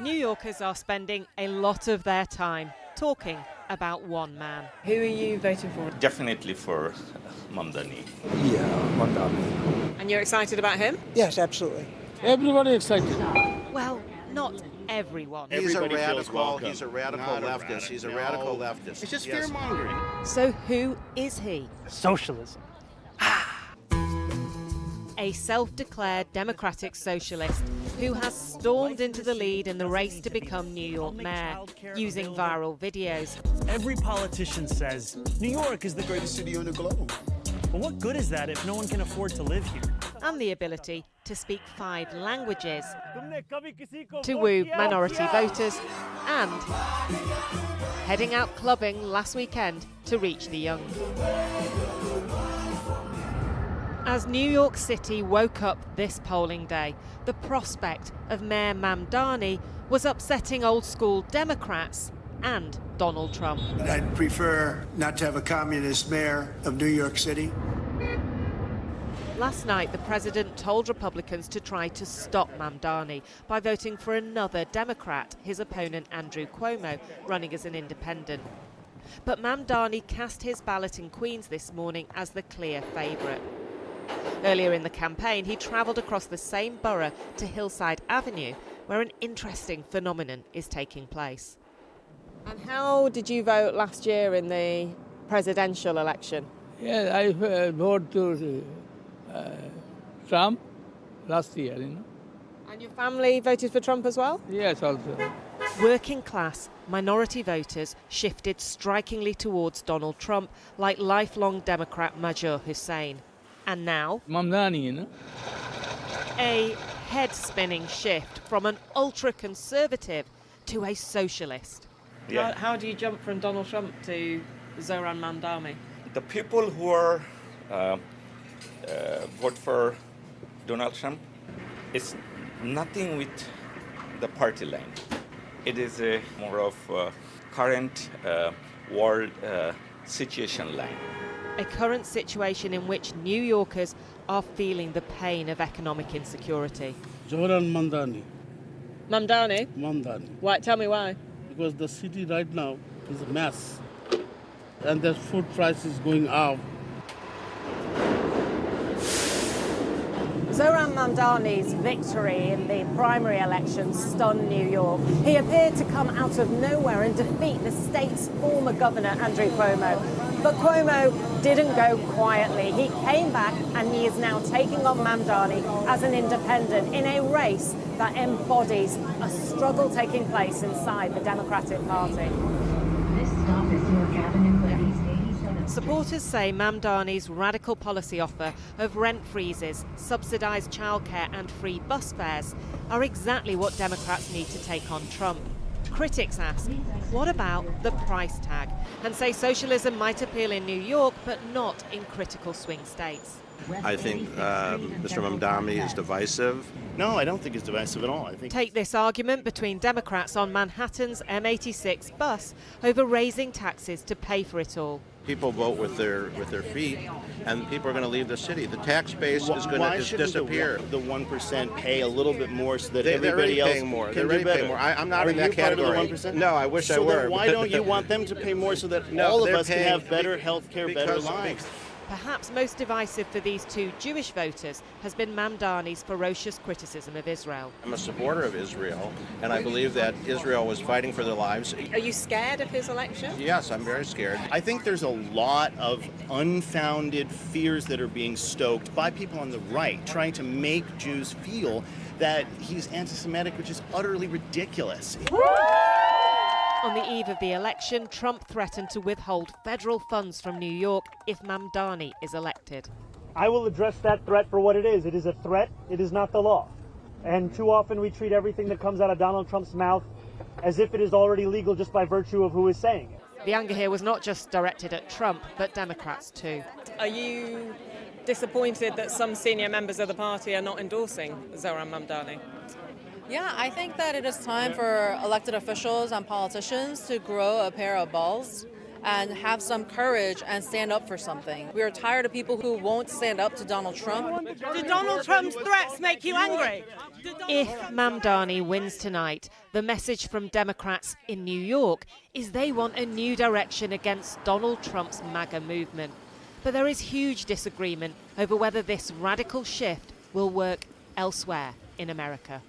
New Yorkers are spending a lot of their time talking about one man. Who are you voting for? Definitely for Mamdani. Yeah, Mondani. And you're excited about him? Yes, absolutely. Everybody excited. Well, not everyone. He's a Everybody feels radical. welcome. He's a radical Not a leftist. radical. He's a No. radical leftist. It's just Yes. fear-mongering. So who is he? Socialism. A self-declared Democratic Socialist who has stormed into the lead in the race to become New York mayor, using viral videos. Every politician says New York is the greatest city on the globe. But what good is that if no one can afford to live here? And the ability to speak 5 languages, to woo minority voters, and heading out clubbing last weekend to reach the young. As New York City woke up this polling day, the prospect of Mayor Mamdani was upsetting old-school Democrats and Donald Trump. I'd prefer not to have a communist mayor of New York City. Last night, the president told Republicans to try to stop Mamdani by voting for another Democrat, his opponent Andrew Cuomo, running as an independent. But Mamdani cast his ballot in Queens this morning as the clear favourite. Earlier in the campaign, he travelled across the same borough to Hillside Avenue, where an interesting phenomenon is taking place. And how did you vote last year in the presidential election? Yeah, I voted to Trump last year, And your family voted for Trump as well? Yes, also. Working class, minority voters shifted strikingly towards Donald Trump, like lifelong Democrat Major Hussein. And now, Mamdani, a head-spinning shift from an ultra-conservative to a socialist. Yeah. How do you jump from Donald Trump to Zoran Mamdani? The people who are vote for Donald Trump, it's nothing with the party line. It is a more of current world situation line. A current situation in which New Yorkers are feeling the pain of economic insecurity. Zoran Mamdani. Mamdani? Mondani. Why? Tell me why. Because the city right now is a mess. And the food price is going up. Zoran Mamdani's victory in the primary election stunned New York. He appeared to come out of nowhere and defeat the state's former governor, Andrew Cuomo. But Cuomo didn't go quietly. He came back and he is now taking on Mamdani as an independent in a race that embodies a struggle taking place inside the Democratic Party. This stop is York Avenue, please. Supporters say Mamdani's radical policy offer of rent freezes, subsidised childcare and free bus fares are exactly what Democrats need to take on Trump. Critics ask, what about the price tag? And say socialism might appeal in New York, but not in critical swing states. I think Mr. Mamdani is divisive. No, I don't think it's divisive at all. I think Take this argument between Democrats on Manhattan's M86 bus over raising taxes to pay for it all. People vote with their feet, and people are going to leave the city. The tax base is going to just disappear. The 1% pay a little bit more so that They're everybody already else paying more. can They're do already better. paying more. I'm not Are in that you part of the category. 1%? No, I wish I So were. then why don't you want them to pay more so that No, all of they're us can paying have better health care, better because- lives? Perhaps most divisive for these two Jewish voters has been Mamdani's ferocious criticism of Israel. I'm a supporter of Israel, and I believe that Israel was fighting for their lives. Are you scared of his election? Yes, I'm very scared. I think there's a lot of unfounded fears that are being stoked by people on the right, trying to make Jews feel that he's anti-Semitic, which is utterly ridiculous. On the eve of the election, Trump threatened to withhold federal funds from New York if Mamdani is elected. I will address that threat for what it is. It is a threat. It is not the law. And too often we treat everything that comes out of Donald Trump's mouth as if it is already legal just by virtue of who is saying it. The anger here was not just directed at Trump, but Democrats too. Are you disappointed that some senior members of the party are not endorsing Zoran Mamdani? Yeah, I think that it is time for elected officials and politicians to grow a pair of balls and have some courage and stand up for something. We are tired of people who won't stand up to Donald Trump. Do Donald Trump's threats make you angry? If Mamdani wins tonight, the message from Democrats in New York is they want a new direction against Donald Trump's MAGA movement. But there is huge disagreement over whether this radical shift will work elsewhere in America.